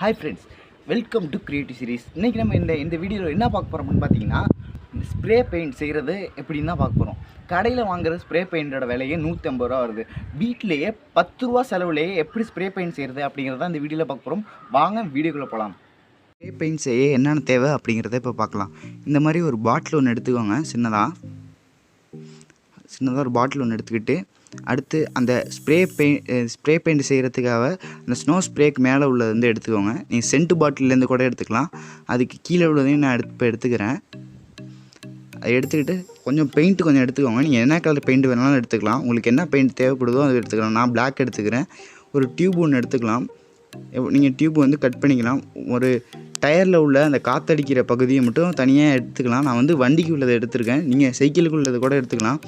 Hi friends, welcome to Creative Series. இன்னைக்கு நம்ம இந்த வீடியோவில் என்ன பார்க்க போகிறோம் அப்படின்னு பார்த்தீங்கன்னா, ஸ்ப்ரே பெயிண்ட் செய்கிறது எப்படின்னு தான் பார்க்க போகிறோம். கடையில் வாங்குற ஸ்ப்ரே பெயிண்டோட விலையே 150 ரூபா வருது. வீட்டிலேயே 10 ரூபா செலவுலேயே எப்படி ஸ்ப்ரே பெயிண்ட் செய்கிறது அப்படிங்கிறத இந்த வீடியோவில் பார்க்க போகிறோம். வாங்க வீடியோக்குள்ளே போகலாம். ஸ்ப்ரே பெயிண்ட் செய்ய என்னென்ன தேவை அப்படிங்கிறத இப்போ பார்க்கலாம். இந்த மாதிரி ஒரு பாட்டில் ஒன்று எடுத்துக்கோங்க. சின்னதாக ஒரு பாட்டில் ஒன்று எடுத்துக்கிட்டு, அடுத்து அந்த ஸ்ப்ரே பெயிண்ட் செய்கிறதுக்காக அந்த ஸ்னோ ஸ்ப்ரேக்கு மேலே உள்ளது வந்து எடுத்துக்கோங்க. நீங்கள் சென்ட் பாட்டிலேருந்து கூட எடுத்துக்கலாம். அதுக்கு கீழே உள்ளதையும் நான் இப்போ எடுத்துக்கிறேன். அதை எடுத்துக்கிட்டு கொஞ்சம் பெயிண்ட்டு எடுத்துக்கோங்க. நீங்கள் என்ன கலர் பெயிண்ட் வேணாலும் எடுத்துக்கலாம். உங்களுக்கு என்ன பெயிண்ட் தேவைப்படுதோ அதை எடுத்துக்கலாம். நான் பிளாக் எடுத்துக்கிறேன். ஒரு டியூப் ஒன்று எடுத்துக்கலாம். நீங்கள் டியூப் வந்து கட் பண்ணிக்கலாம். ஒரு டயரில் உள்ள அந்த காற்றடிக்கிற பகுதியை மட்டும் தனியாக எடுத்துக்கலாம். நான் வந்து வண்டிக்கு உள்ளதை எடுத்துருக்கேன். நீங்கள் சைக்கிளுக்கு உள்ளதை கூட எடுத்துக்கலாம்.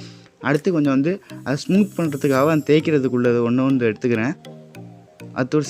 அடுத்து கொஞ்சம் வந்து அதை ஸ்மூத் பண்ணுறதுக்காக அந்த தேய்க்கிறதுக்கு உள்ளது ஒன்று எடுத்துக்கிறேன். அடுத்து ஒரு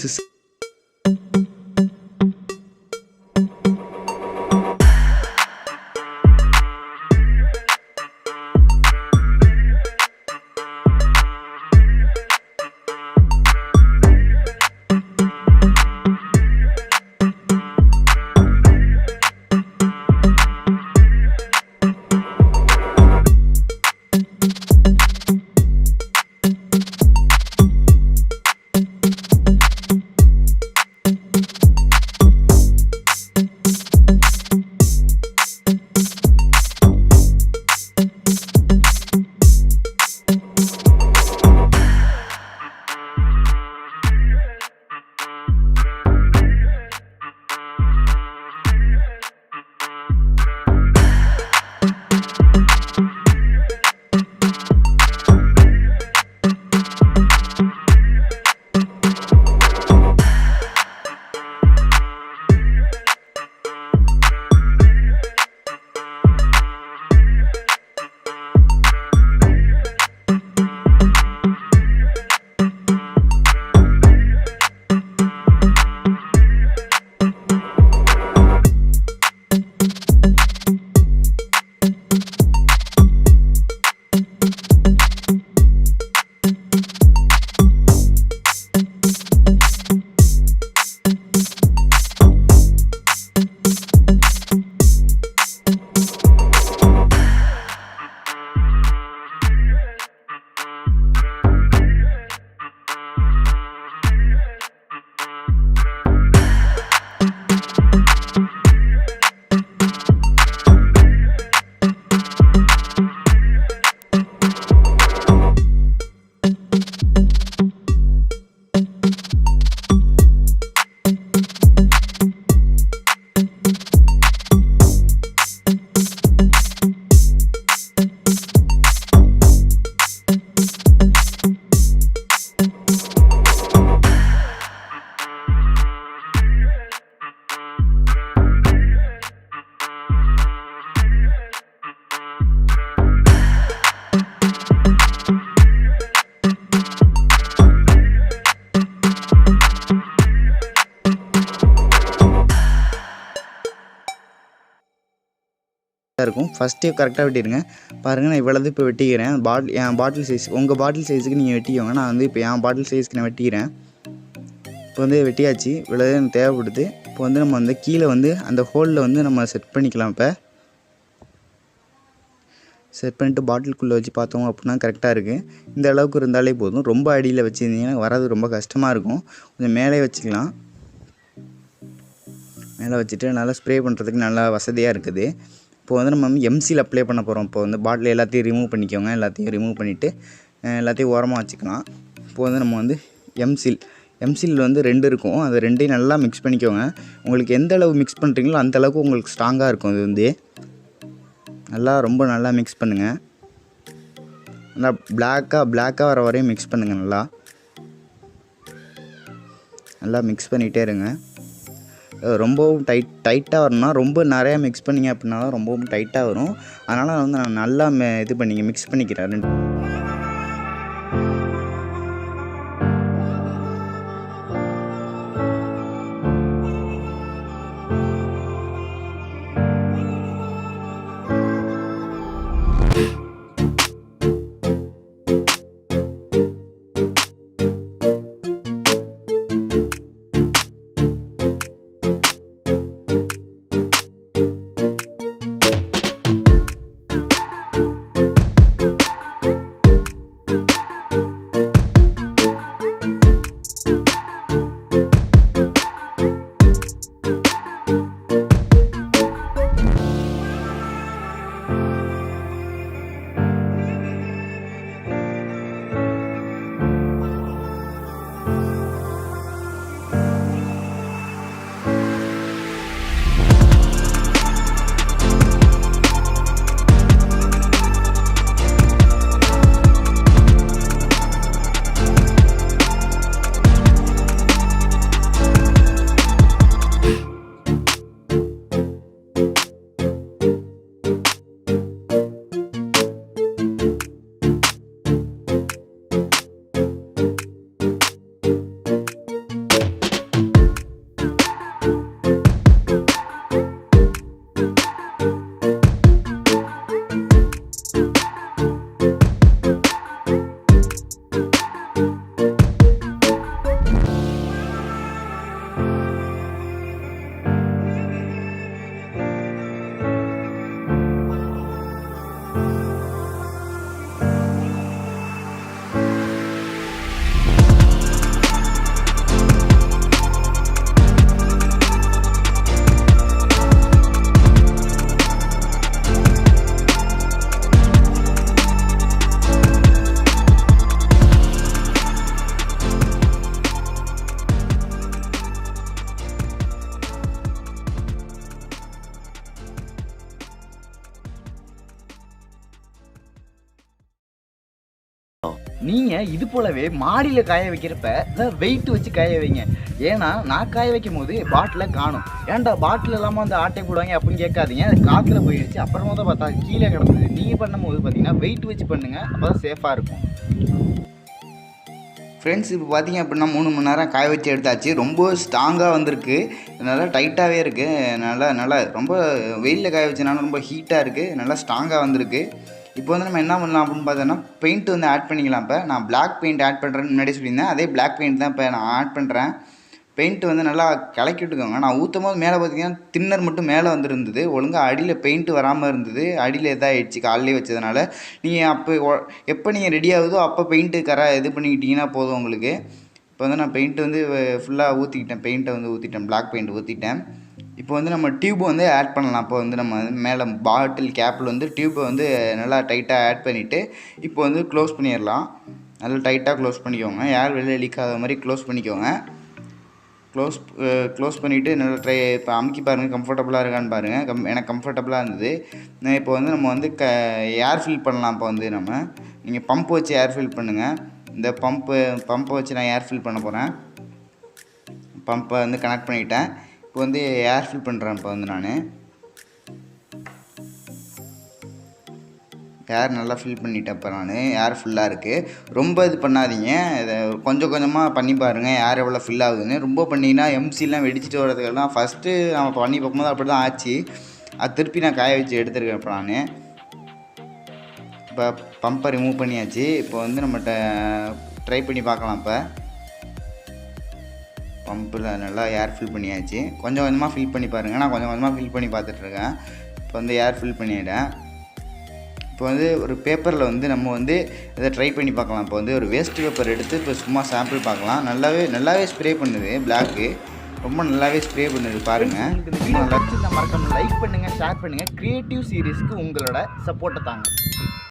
இருக்கும். ஃபஸ்ட்டே கரெக்டாக வெட்டிடுங்க. பாருங்கள், நான் இவ்வளவு இப்போ வெட்டிக்கிறேன். என் பாட்டில் சைஸ், உங்கள் பாட்டில் சைஸுக்கு நீங்கள் வெட்டிக்கோங்க. நான் வந்து இப்போ என் பாட்டில் சைஸ்க்கு நான் வெட்டிக்கிறேன். இப்போ வந்து வெட்டியாச்சு. இவ்வளோ எனக்கு தேவைப்படுது. இப்போ வந்து நம்ம வந்து கீழே வந்து அந்த ஹோலில் வந்து நம்ம செட் பண்ணிக்கலாம். இப்போ செட் பண்ணிட்டு பாட்டிலுக்குள்ளே வச்சு பார்த்தோம் அப்படின்னா கரெக்டாக இருக்குது. இந்த அளவுக்கு இருந்தாலே போதும். ரொம்ப அடியில் வச்சுருந்தீங்கன்னா வர்றது ரொம்ப கஷ்டமாக இருக்கும். கொஞ்சம் மேலே வச்சுக்கலாம். மேலே வச்சுட்டு நல்லா ஸ்ப்ரே பண்ணுறதுக்கு நல்லா வசதியாக இருக்குது. இப்போ வந்து நம்ம எம்சில் அப்ளை பண்ண போகிறோம். இப்போ வந்து பாட்டில் எல்லாத்தையும் ரிமூவ் பண்ணிக்கோங்க. எல்லாத்தையும் ரிமூவ் பண்ணிவிட்டு எல்லாத்தையும் ஓரமாக வச்சுக்கலாம். இப்போ வந்து நம்ம வந்து எம்சில் வந்து 2 இருக்கும். அது 2ஐயும் நல்லா மிக்ஸ் பண்ணிக்கோங்க. உங்களுக்கு எந்த அளவு மிக்ஸ் பண்ணுறீங்களோ அந்த அளவுக்கு உங்களுக்கு ஸ்ட்ராங்காக இருக்கும். இது வந்து ரொம்ப நல்லா மிக்ஸ் பண்ணுங்கள். நல்லா பிளாக்காக வர வரையும் மிக்ஸ் பண்ணுங்கள். நல்லா மிக்ஸ் பண்ணிகிட்டே இருங்க. ரொம்பவும் டைட்டாக வரணும்னா ரொம்ப நிறையா மிக்ஸ் பண்ணிங்க அப்படின்னா தான் ரொம்பவும் டைட்டாக வரும். அதனால் வந்து நான் நல்லா மிக்ஸ் பண்ணிக்கிறேன். நீங்கள் இது போலவே மாடியில் காய வைக்கிறப்ப வெயிட் வச்சு காய வைங்க. ஏன்னா நான் காய வைக்கும் போது பாட்டிலை காணும். ஏன்டா பாட்டில் இல்லாமல் அந்த ஆட்டை போடுவாங்க அப்படின்னு கேட்காதீங்க. அது காற்றுல போயிடுச்சு. அப்புறமா தான் பார்த்தா கீழே கிடந்தது. நீங்கள் பண்ணும்போது பார்த்தீங்கன்னா வெயிட் வச்சு பண்ணுங்கள், அப்போ தான் சேஃபாக இருக்கும். ஃப்ரெண்ட்ஸ், இப்போ பார்த்தீங்க அப்படின்னா 3 மணி நேரம் காய வச்சு எடுத்தாச்சு. ரொம்ப ஸ்ட்ராங்காக வந்திருக்கு. நல்லா டைட்டாகவே இருக்குது. நல்லா ரொம்ப வெயிலில் காய வச்சனால ரொம்ப ஹீட்டாக இருக்குது. நல்லா ஸ்ட்ராங்காக வந்திருக்கு. இப்போ வந்து நம்ம என்ன பண்ணலாம் அப்படின்னு பார்த்தோன்னா பெயிண்ட் வந்து ஆட் பண்ணிக்கலாம். இப்போ நான் பிளாக் பெயிண்ட் ஆட் பண்ணுறேன்னு முன்னாடி சொல்லியிருந்தேன். அதே பிளாக் பெயிண்ட் தான் இப்போ நான் ஆட் பண்ணுறேன். பெயிண்ட் வந்து நல்லா கலக்கி விட்டுக்கோங்க. நான் ஊற்றும் போது மேலே பார்த்தீங்கன்னா தின்னர் மட்டும் மேலே வந்துருந்தது. ஒழுங்காக அடியில் பெயிண்ட் வராமல் இருந்தது. அடியில் இதாகிடுச்சு காலையிலே வச்சதுனால. நீங்கள் எப்போ நீங்கள் ரெடி ஆகுதோ அப்போ பெயிண்ட்டு இது பண்ணிக்கிட்டிங்கன்னா போதும் உங்களுக்கு. இப்போ வந்து நான் பெயிண்ட் வந்து ஃபுல்லாக ஊற்றிக்கிட்டேன். பெயிண்ட்டை வந்து ஊற்றிட்டேன். பிளாக் பெயிண்ட் ஊற்றிட்டேன். இப்போ வந்து நம்ம டியூப் வந்து ஆட் பண்ணலாம். இப்போ வந்து நம்ம மேலே பாட்டில் கேப்பில் வந்து டியூப்பை வந்து நல்லா டைட்டாக ஆட் பண்ணிவிட்டு இப்போ வந்து க்ளோஸ் பண்ணிடலாம். நல்லா டைட்டாக க்ளோஸ் பண்ணிக்கோங்க. ஏர் வெளியே லீக் ஆகாத மாதிரி க்ளோஸ் பண்ணிக்கோங்க. க்ளோஸ் பண்ணிவிட்டு நல்லா இப்போ அமுக்கி பாருங்கள், கம்ஃபர்டபுளாக இருக்கான்னு பாருங்கள். எனக்கு கம்ஃபர்டபுளாக இருந்தது. இப்போ வந்து நம்ம வந்து ஏர் ஃபில் பண்ணலாம். இப்போ வந்து நீங்கள் பம்ப் வச்சு ஏர் ஃபில் பண்ணுங்கள். இந்த பம்பை வச்சு நான் ஏர் ஃபில் பண்ண போகிறேன். பம்பை வந்து கனெக்ட் பண்ணிவிட்டேன். இப்போ வந்து ஏர் ஃபில் பண்ணுறேன். இப்போ வந்து நான் ஏர் நல்லா ஃபில் பண்ணிட்டேன். இப்போ நான் ஏர் ஃபுல்லாக இருக்குது. ரொம்ப இது பண்ணாதீங்க. இதை கொஞ்சம் கொஞ்சமாக பண்ணி பாருங்கள் ஏர் எவ்வளோ ஃபில் ஆகுதுன்னு. ரொம்ப பண்ணிங்கன்னா எம்சிலாம் வெடிச்சிட்டு வரதுக்கெல்லாம் ஃபஸ்ட்டு நம்ம பண்ணி பார்க்கும்போது அப்படி தான் ஆச்சு. அது திருப்பி நான் காய வச்சு எடுத்துருக்கேன். இப்போ நான் இப்போ பம்பை ரிமூவ் பண்ணியாச்சு. இப்போ வந்து நம்மகிட்ட ட்ரை பண்ணி பார்க்கலாம். இப்போ பம்பில் நல்லா ஏர் ஃபில் பண்ணியாச்சு. கொஞ்சம் கொஞ்சமாக ஃபில் பண்ணி பாருங்கள். நான் கொஞ்சம் கொஞ்சமாக ஃபில் பண்ணி பார்த்துட்ருக்கேன். இப்போ வந்து ஏர் ஃபில் பண்ணிவிட்டேன். இப்போ வந்து ஒரு பேப்பரில் வந்து நம்ம வந்து இதை ட்ரை பண்ணி பார்க்கலாம். இப்போ வந்து ஒரு வேஸ்ட் பேப்பர் எடுத்து இப்போ சும்மா சாம்பிள் பார்க்கலாம். நல்லாவே ஸ்ப்ரே பண்ணுது. பிளாக்கு ரொம்ப நல்லாவே ஸ்ப்ரே பண்ணுது பாருங்கள். மறக்காம லைக் பண்ணுங்கள், ஷேர் பண்ணுங்கள். க்ரியேட்டிவ் சீரீஸ்க்கு உங்களோட சப்போர்ட்டை தாங்க.